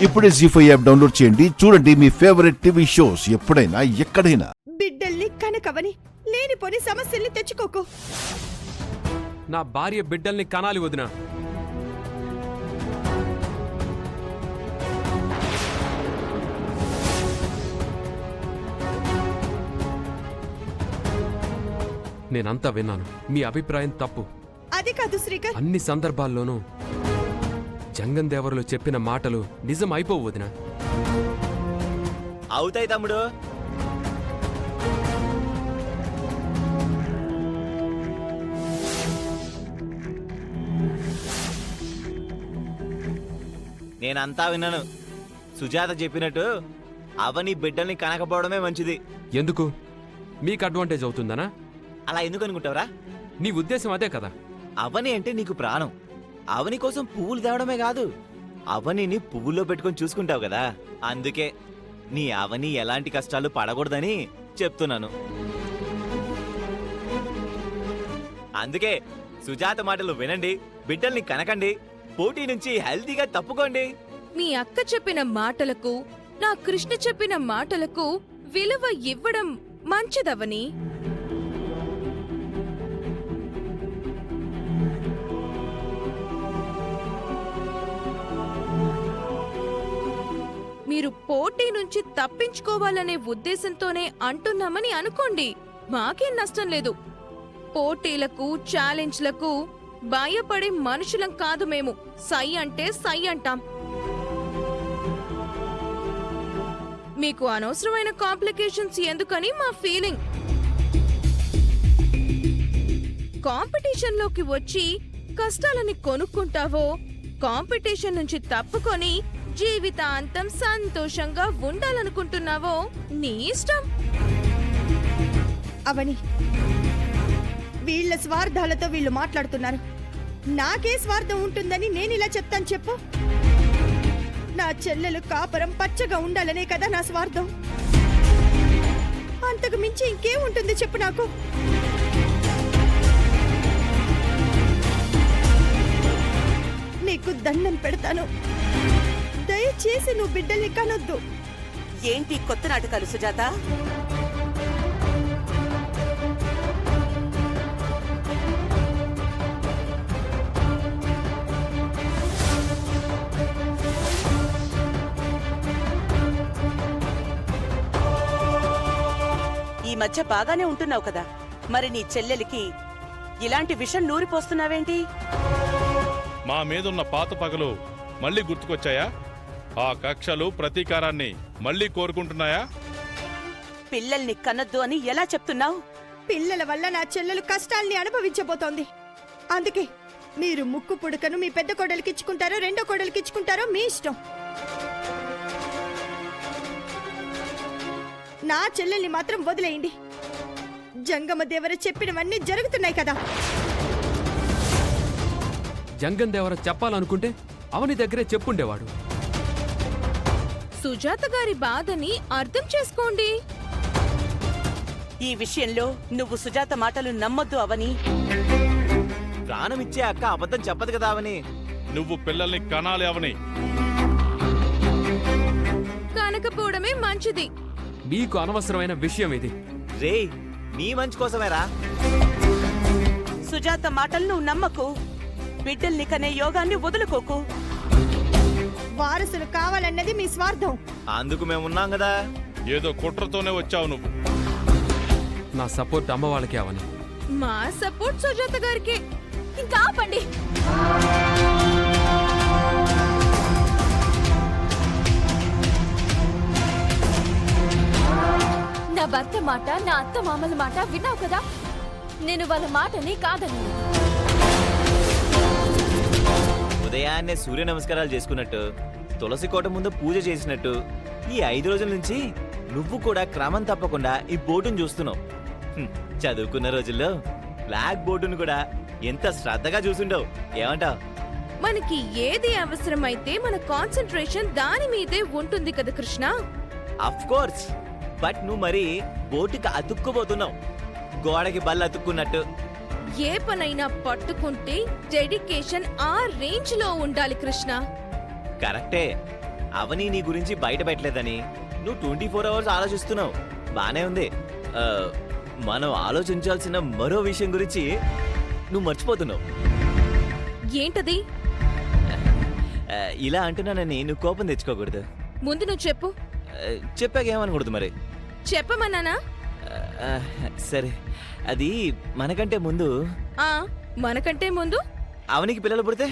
ఇప్పుడే జీ5 app download చేయండి. చూడండి మీ ఫేవరెట్ టీవీ షోస్ ఎప్పుడైనా ఎక్కడైనా. బిడ్డల్ని కనకవని లేనిపోని సమస్యల్ని తెచ్చుకోకు. నా భార్య బిడ్డల్ని కనాలి వదినా. నేనంతా విన్నాను. మీ అభిప్రాయం తప్పు. అది కాదు శ్రీకర్. అన్ని సందర్భాల్లోనూ జంగం దేవరలో చెప్పిన మాటలు నిజం అయిపోవు వదినా. అవుతాయి తమ్ముడు. నేనంతా విన్నాను. సుజాత చెప్పినట్టు అవని బిడ్డల్ని కనకపోవడమే మంచిది. ఎందుకు? మీకు అడ్వాంటేజ్ అవుతుందనా? అలా ఎందుకు అనుకుంటావురా? నీ ఉద్దేశం అదే కదా? అవని అంటే నీకు ప్రాణం. అవని కోసం పువ్వులు తేవడమే కాదు, అవనిని పువ్వుల్లో పెట్టుకొని చూసుకుంటావు కదా. అందుకే నీ అవని ఎలాంటి కష్టాలు పడకూడదని చెప్తున్నాను. అందుకే సుజాత మాటలు వినండి, బిడ్డల్ని కనకండి, పోటీ నుంచి హెల్తీగా తప్పుకోండి. మీ అక్క చెప్పిన మాటలకు, నా కృష్ణ చెప్పిన మాటలకు విలువ ఇవ్వడం మంచిదవని. మీరు పోటీ నుంచి తప్పించుకోవాలనే ఉద్దేశంతోనే అంటున్నామని అనుకోండి, మాకేం నష్టం లేదు. పోటీలకు, ఛాలెంజ్లకు భయపడే మనుషులం కాదు మేము. సై అంటే సై అంటాం. మీకు అనవసరమైన కాంప్లికేషన్స్ ఎందుకని మా ఫీలింగ్. కాంపిటీషన్లోకి వచ్చి కష్టాలని కొనుక్కుంటావో, కాంపిటీషన్ నుంచి తప్పుకొని జీవితాంతం సంతోషంగా ఉండాలనుకుంటున్నావో నీ ఇష్టం. అవని, వీళ్ళ స్వార్థాలతో వీళ్ళు మాట్లాడుతున్నారు. నాకే స్వార్థం ఉంటుందని నేనిలా చెప్తాను చెప్పు? నా చెల్లెలు కాపురం పచ్చగా ఉండాలనే కదా నా స్వార్థం. అంతకు మించి ఇంకేముంటుంది చెప్పు నాకు? నీకు దండం పెడతాను, దయచేసి నువ్వు బిడ్డల్ని కనొద్దు. ఏంటి కొత్త నాటకాలు సుజాత? ఈ మధ్య బాగానే ఉంటున్నావు కదా, మరి నీ చెల్లెలికి ఇలాంటి విషం నూరిపోస్తున్నావేంటి? మా మీదున్న పాత పగలు మళ్ళీ గుర్తుకొచ్చాయా? ఆ కక్షలు ప్రతీకారాన్ని మళ్ళీ కోరుకుంటున్నాయా? పిల్లల్ని కనొద్దు అని ఎలా చెప్తున్నావు? పిల్లల వల్ల నా చెల్లెలు కష్టాల్ని అనుభవించబోతోంది. అందుకే మీరు ముక్కు పుడకను మీ పెద్ద కోడలికి ఇచ్చుకుంటారో రెండో కోడలికి ఇచ్చుకుంటారో మీ ఇష్టం. నా చెల్లెల్ని మాత్రం వదిలేయండి. జంగమ దేవర చెప్పినవన్నీ జరుగుతున్నాయి కదా. జంగం దేవర చెప్పాలనుకుంటే అవని దగ్గరే చెప్పుండేవాడు. సుజాత గారి బాధని అర్థం చేసుకోండి. ఈ విషయంలో నువ్వు సుజాత మాటలు నమ్మొద్దు అవని. ప్రాణమిచ్చే అక్క అబద్ధం చెప్పదు కదా అవని. నువ్వు పిల్లల్ని కనాలి అవని. కనకపోవడమే మంచిది. మీకు అనవసరమైన విషయం ఇది. రే, నీ మంచి కోసమేరా. సుజాత మాటలు నువ్వు నమ్మకు. బిడ్డల్ని కనే యోగాన్ని వదులుకోకు. వారసులు కావాలన్నది మీ స్వార్థం. అందుకు మేమున్నాం కదా. ఏదో కుట్రతోనే వచ్చావు నువ్వు. నా సపోర్ట్ అమ్మ వాళ్ళకే అవని. మా సపోర్ట్ సుజాత గారికి. ఇంకా ఆపండి. నా భర్త మాట, నా అత్త మామల మాట విన్నావు కదా. నేను వాళ్ళ మాటని కాదని. ఉదయాన్నే సూర్య నమస్కారాలు చేసుకున్నట్టు, తులసి కోట ముందు పూజ చేసినట్టు ఈ 5 రోజుల నుంచి నువ్వు కూడా క్రమం తప్పకుండా ఈ బోర్డును చూస్తున్నావు. చదువుకున్న రోజుల్లో బ్లాక్ బోర్డును కూడా ఎంత శ్రద్ధగా చూసుండవు. ఏమంటావు? మనకి ఏది అవసరమైతే మన కాన్సంట్రేషన్ దాని మీదే ఉంటుంది కదా కృష్ణ. అఫ్ కోర్స్, బట్ నువ్వు మరి బోర్డుకి అతుక్కుపోతున్నావు, గోడకి బల్ల అతుక్కున్నట్టు. ఏ పనైనా పట్టుకుంటే డెడికేషన్ ఆ రేంజ్ లో ఉండాలి కృష్ణ. కరెక్టే, అవని నీ గురించి బయట పెట్టలేదని నువ్వు 24 అవర్స్ ఆలోచిస్తున్నావు. బానే ఉంది. ఆ, మనం ఆలోచించాల్సిన మరో విషయం గురించి నువ్వు మర్చిపోతున్నావు. ఏంటది? ఇలా అంటున్నానని నువ్వు కోపం తెచ్చుకోకూడదు. ముందు నువ్వు చెప్పు. చెప్పాక ఏమనకూడదు మరి. చెప్పమన్నానా? ఆ, సరే, అది మనకంటే ముందు ఆ మనకంటే ముందు అవనికి పిల్లలు పుడితే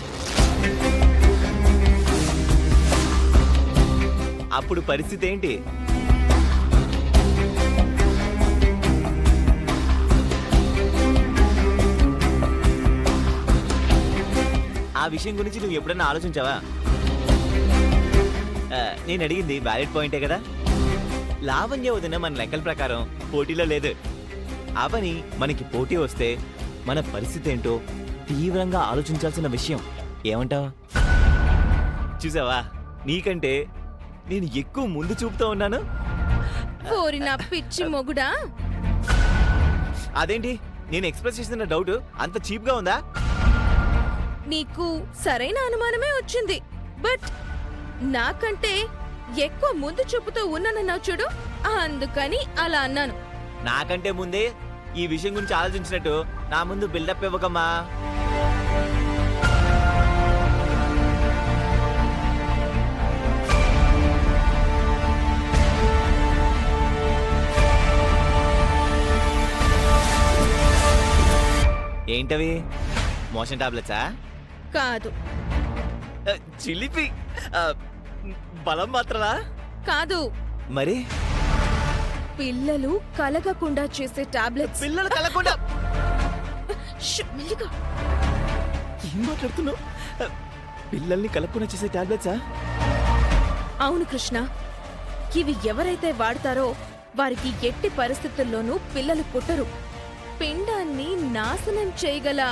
అప్పుడు పరిస్థితి ఏంటి? ఆ విషయం గురించి నువ్వు ఎప్పుడన్నా ఆలోచించావా? నేను అడిగింది వ్యాలిడ్ పాయింటే కదా. లావణ్య వదిన మన లెక్కల ప్రకారం పోటీలో లేదు. అవని మనకి పోటీ వస్తే మన పరిస్థితి ఏంటో తీవ్రంగా ఆలోచించాల్సిన విషయం. ఏమంటావు? చూసావా, నీకంటే నేను ఎక్కువ ముందు చూపుతూ ఉన్నాను. ఓరి నా పిచ్చి మొగుడా! అదేంటి నేను ఎక్స్ప్రెస్ చేసిన డౌట్ అంత చీప్ గా ఉందా? నీకు సరైన అనుమానమే వచ్చింది. బట్ నాకంటే ఎక్కువ ముందు చూపుతూ ఉన్నానన్నావు చూడు, అందుకని అలా అన్నాను. నాకంటే ముందే ఈ విషయం గురించి ఆలోచించినట్టు నా ముందు బిల్డప్ ఇవ్వకమ్మా. ఏంటవి? మోషన్ టాబ్లెట్సా? కాదు చిలిపి. బలం మాత్రమా? కాదు, మరి పిల్లలు కలగకుండా చేసే టాబ్లెట్స్. పిల్లలు కలగకుండా? మెల్లిగా. ఏం మాట్లాడుతున్నావు? పిల్లల్ని కలగకుండా చేసే టాబ్లెట్సా? అవును కృష్ణ, ఇవి ఎవరైతే వాడతారో వారికి ఎట్టి పరిస్థితుల్లోనూ పిల్లలు పుట్టరు. పిండాన్ని నాశనం చేయగల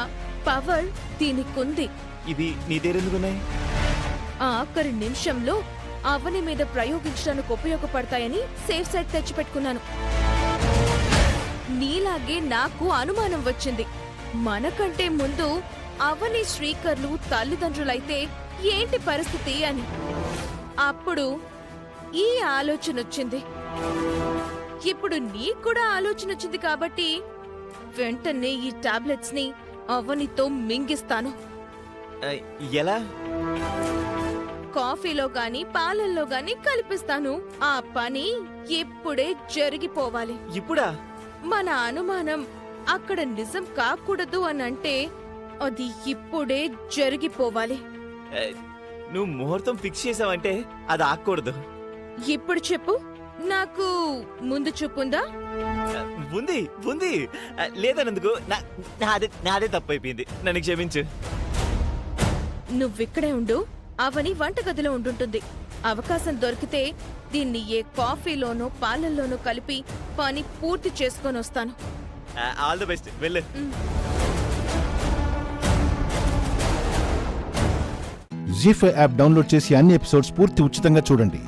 పవర్ దీనికుంది. ఇవి నీ దగ్గర ఎందుకున్నాయి? ఆఖరి నిమిషంలో అవని మీద ప్రయోగించడానికి ఉపయోగపడతాయని సేఫ్ సైడ్ తెచ్చిపెట్టుకున్నాను. నీలాగే నాకు అనుమానం వచ్చింది, మనకంటే ముందు అవని శ్రీకర్లు తల్లిదండ్రులైతే ఏంటి పరిస్థితి అని. అప్పుడు ఈ ఆలోచన వచ్చింది. ఇప్పుడు నీకు కూడా ఆలోచన వచ్చింది కాబట్టి వెంటనే ఈ టాబ్లెట్స్ ని అవనితో మింగిస్తాను. ఎలా? కాఫీలో గాని పాలల్లో గాని కలిపిస్తాను. ఆ పని ఇప్పుడే జరిగిపోవాలి. ఇప్పుడా? మన అనుమానం అక్కడ నిజం కాకూడదు అనంటే అది ఇప్పుడే జరిగిపోవాలి. నువ్వు ముహూర్తం ఫిక్స్ చేసావంటే అది ఆగకూడదు. ఇప్పుడు చెప్పు, నాకు ముందు చూపుందా? ఉంది ఉంది. లేదన్నందుకు నాదే తప్పు అయిపోయింది. నన్ను క్షమించు. నువ్విక్కడే ఉండు, అవని వంటగదిలో ఉండుంటుంది. అవకాశం దొరికితే దీన్ని ఏ కాఫీలోనో పాలల్లోనో కలిపి పని పూర్తి చేసుకొని వస్తాను. All the best. వెళ్ళు. జీ5 యాప్ డౌన్లోడ్ చేసి అన్ని ఎపిసోడ్స్ పూర్తి ఉచితంగా చూడండి.